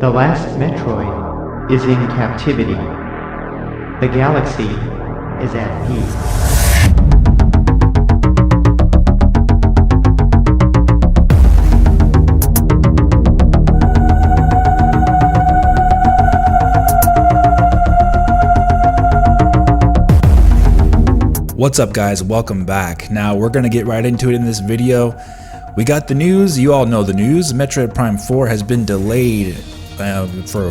The last Metroid is in captivity. The galaxy is at peace. What's up guys, welcome back. Now we're gonna get right into it in this video. We got the news, you all know the news. Metroid Prime 4 has been delayed for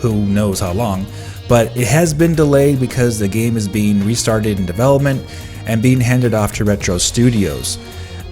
who knows how long, but it has been delayed because the game is being restarted in development and being handed off to Retro Studios.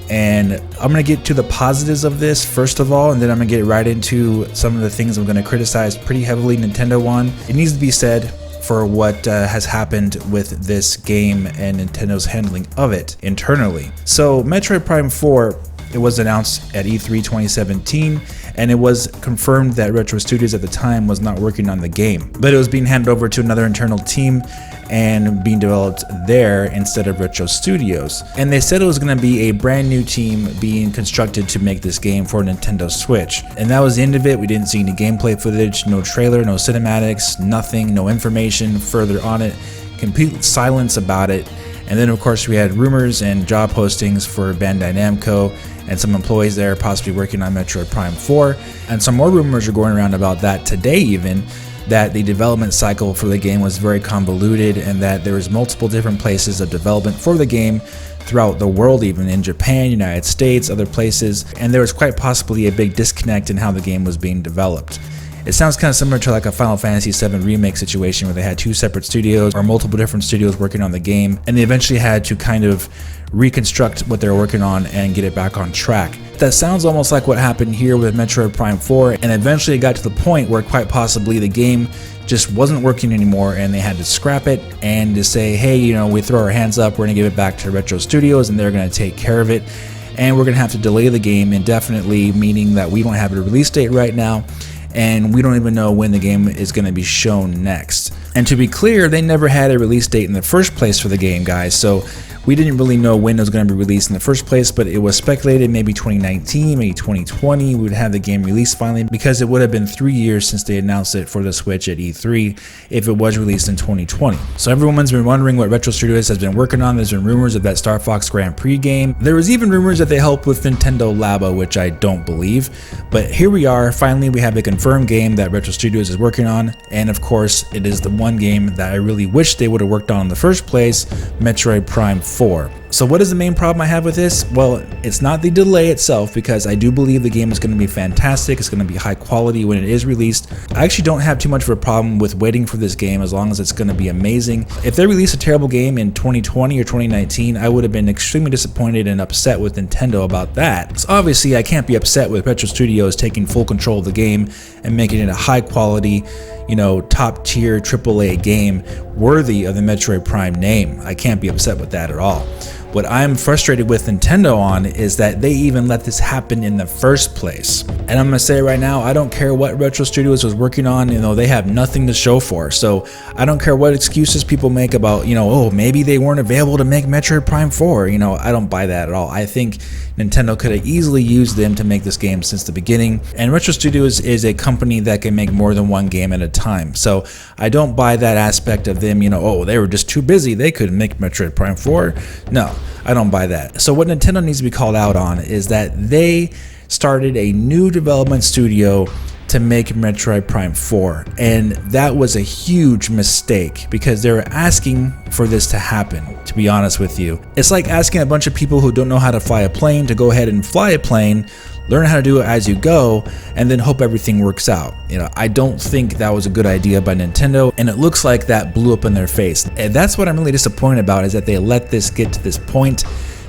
And I'm gonna get to the positives of this first of all, and then I'm gonna get right into some of the things I'm gonna criticize pretty heavily Nintendo on. It needs to be said for what has happened with this game and Nintendo's handling of it internally. So Metroid Prime 4, it was announced at E3 2017, and it was confirmed that Retro Studios at the time was not working on the game, but it was being handed over to another internal team and being developed there instead of Retro Studios. And they said it was going to be a brand new team being constructed to make this game for Nintendo Switch. And that was the end of it. We didn't see any gameplay footage, no trailer, no cinematics, nothing, no information further on it, complete silence about it. And then of course we had rumors and job postings for Bandai Namco and some employees there possibly working on Metroid Prime 4. And some more rumors are going around about that today even, that the development cycle for the game was very convoluted and that there was multiple different places of development for the game throughout the world, even in Japan, United States, other places, and there was quite possibly a big disconnect in how the game was being developed. It sounds kind of similar to like a Final Fantasy VII remake situation where they had two separate studios or multiple different studios working on the game, and they eventually had to kind of reconstruct what they were working on and get it back on track. That sounds almost like what happened here with Metroid Prime 4, and eventually it got to the point where quite possibly the game just wasn't working anymore and they had to scrap it and to say, hey, we throw our hands up, we're gonna give it back to Retro Studios and they're gonna take care of it, and we're gonna have to delay the game indefinitely, meaning that we don't have a release date right now and we don't even know when the game is going to be shown next. And to be clear, they never had a release date in the first place for the game, guys, so we didn't really know when it was going to be released in the first place, but it was speculated maybe 2019, maybe 2020 we would have the game released finally, because it would have been 3 years since they announced it for the Switch at E3 if it was released in 2020. So everyone's been wondering what Retro Studios has been working on. There's been rumors of that Star Fox Grand Prix game. There was even rumors that they helped with Nintendo Labo, which I don't believe, but here we are. Finally we have a confirmed game that Retro Studios is working on, and of course it is the one game that I really wish they would have worked on in the first place, Metroid Prime 4. So what is the main problem I have with this? Well, it's not the delay itself, because I do believe the game is going to be fantastic. It's going to be high quality when it is released. I actually don't have too much of a problem with waiting for this game as long as it's going to be amazing. If they release a terrible game in 2020 or 2019, I would have been extremely disappointed and upset with Nintendo about that. So obviously I can't be upset with Retro Studios taking full control of the game and making it a high quality, top tier AAA game worthy of the Metroid Prime name. I can't be upset with that at all. What I'm frustrated with Nintendo on is that they even let this happen in the first place. And I'm gonna say right now, I don't care what Retro Studios was working on, they have nothing to show for. So I don't care what excuses people make about, oh, maybe they weren't available to make Metroid Prime 4. I don't buy that at all. I think Nintendo could have easily used them to make this game since the beginning. And Retro Studios is a company that can make more than one game at a time. So I don't buy that aspect of them, oh, they were just too busy, they couldn't make Metroid Prime 4. No, I don't buy that. So what Nintendo needs to be called out on is that they started a new development studio to make Metroid Prime 4, and that was a huge mistake because they were asking for this to happen, to be honest with you. It's like asking a bunch of people who don't know how to fly a plane to go ahead and fly a plane, learn how to do it as you go, and then hope everything works out. I don't think that was a good idea by Nintendo, and it looks like that blew up in their face. And that's what I'm really disappointed about, is that they let this get to this point,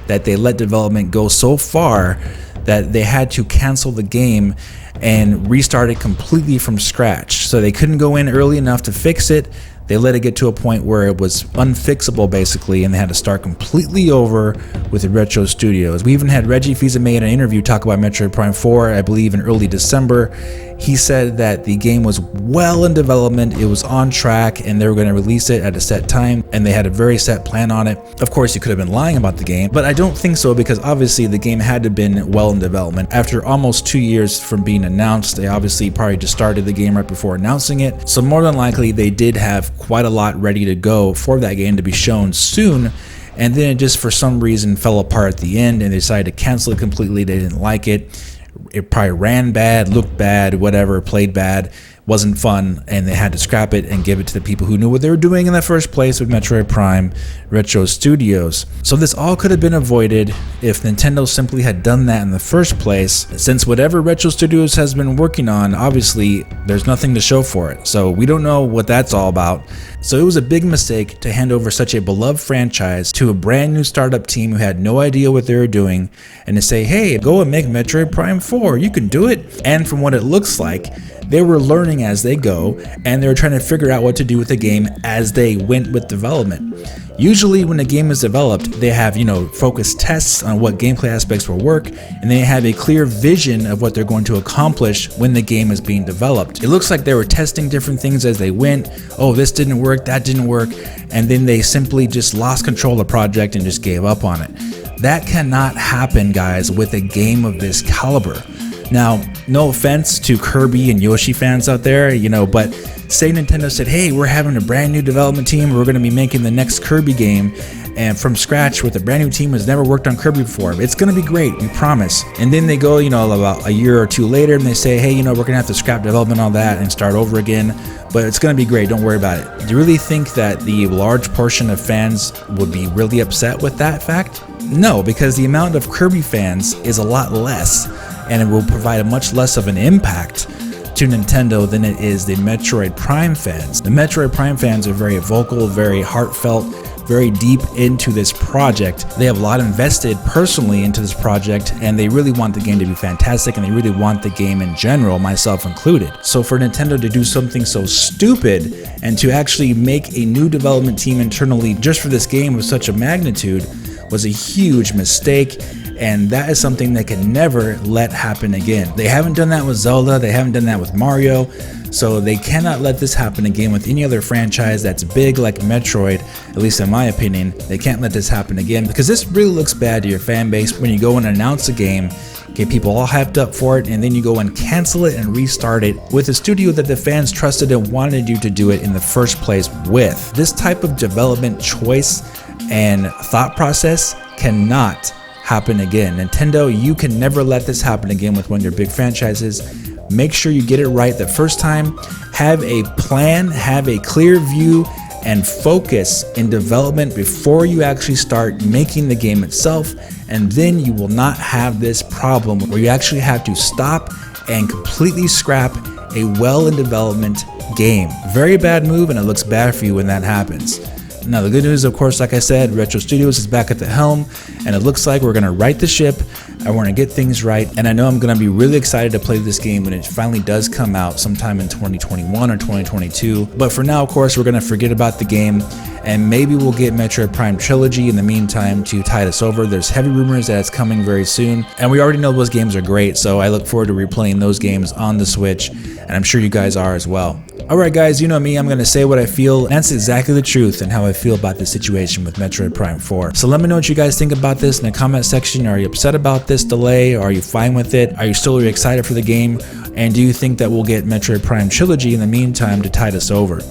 that they let development go so far that they had to cancel the game and restart it completely from scratch. So they couldn't go in early enough to fix it. They let it get to a point where it was unfixable basically, and they had to start completely over with the Retro Studios. We even had Reggie Fils-Aimé in an interview talk about Metroid Prime 4, I believe in early December, He said that the game was well in development, it was on track, and they were going to release it at a set time, and they had a very set plan on it. Of course, he could have been lying about the game, but I don't think so, because obviously the game had to have been well in development. After almost 2 years from being announced, they obviously probably just started the game right before announcing it. So more than likely, they did have quite a lot ready to go for that game to be shown soon. And then it just for some reason fell apart at the end, and they decided to cancel it completely. They didn't like it. It probably ran bad, looked bad, whatever, played bad, wasn't fun, and they had to scrap it and give it to the people who knew what they were doing in the first place with Metroid Prime Retro Studios. So this all could have been avoided if Nintendo simply had done that in the first place. Since whatever Retro Studios has been working on, obviously there's nothing to show for it, so we don't know what that's all about. So it was a big mistake to hand over such a beloved franchise to a brand new startup team who had no idea what they were doing, and to say, hey, go and make Metroid Prime 4, you can do it. And from what it looks like, they were learning as they go, and they were trying to figure out what to do with the game as they went with development. Usually when a game is developed, they have, focused tests on what gameplay aspects will work, and they have a clear vision of what they're going to accomplish when the game is being developed. It looks like they were testing different things as they went. Oh, this didn't work, that didn't work, and then they simply just lost control of the project and just gave up on it. That cannot happen, guys, with a game of this caliber. Now, no offense to Kirby and Yoshi fans out there, but say Nintendo said, hey, we're having a brand new development team, we're going to be making the next Kirby game, and from scratch with a brand new team who's never worked on Kirby before. It's going to be great, we promise. And then they go, about a year or two later, and they say, hey, we're going to have to scrap development on that and start over again, but it's going to be great, don't worry about it. Do you really think that the large portion of fans would be really upset with that fact? No, because the amount of Kirby fans is a lot less, and it will provide a much less of an impact to Nintendo than it is the Metroid Prime fans. The Metroid Prime fans are very vocal, very heartfelt, very deep into this project. They have a lot invested personally into this project, and they really want the game to be fantastic, and they really want the game in general, myself included. So for Nintendo to do something so stupid and to actually make a new development team internally just for this game of such a magnitude was a huge mistake, and that is something they can never let happen again. They haven't done that with Zelda, they haven't done that with Mario, so they cannot let this happen again with any other franchise that's big like Metroid, at least in my opinion. They can't let this happen again, because this really looks bad to your fan base when you go and announce a game, get people all hyped up for it, and then you go and cancel it and restart it with a studio that the fans trusted and wanted you to do it in the first place with. This type of development choice and thought process cannot happen again. Nintendo, you can never let this happen again with one of your big franchises. Make sure you get it right the first time. Have a plan, have a clear view, and focus in development before you actually start making the game itself, and then you will not have this problem where you actually have to stop and completely scrap a well in development game. Very bad move, and it looks bad for you when that happens. Now the good news, of course, like I said, Retro Studios is back at the helm, and it looks like we're going to right the ship, and we're going to get things right, and I know I'm going to be really excited to play this game when it finally does come out sometime in 2021 or 2022, but for now, of course, we're going to forget about the game, and maybe we'll get Metroid Prime Trilogy in the meantime to tide us over. There's heavy rumors that it's coming very soon, and we already know those games are great, so I look forward to replaying those games on the Switch, and I'm sure you guys are as well. Alright guys, you know me, I'm going to say what I feel, and that's exactly the truth and how I feel about this situation with Metroid Prime 4. So let me know what you guys think about this in the comment section. Are you upset about this delay? Are you fine with it? Are you still really excited for the game? And do you think that we'll get Metroid Prime Trilogy in the meantime to tide us over?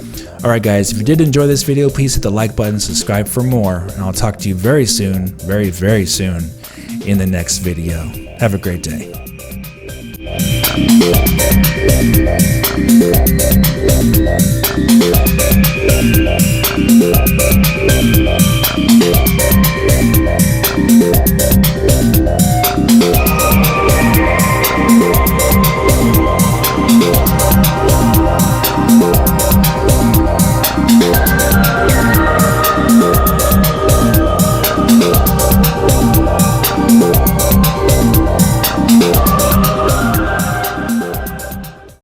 Alright guys, if you did enjoy this video, please hit the like button, subscribe for more, and I'll talk to you very soon, very, very soon in the next video. Have a great day.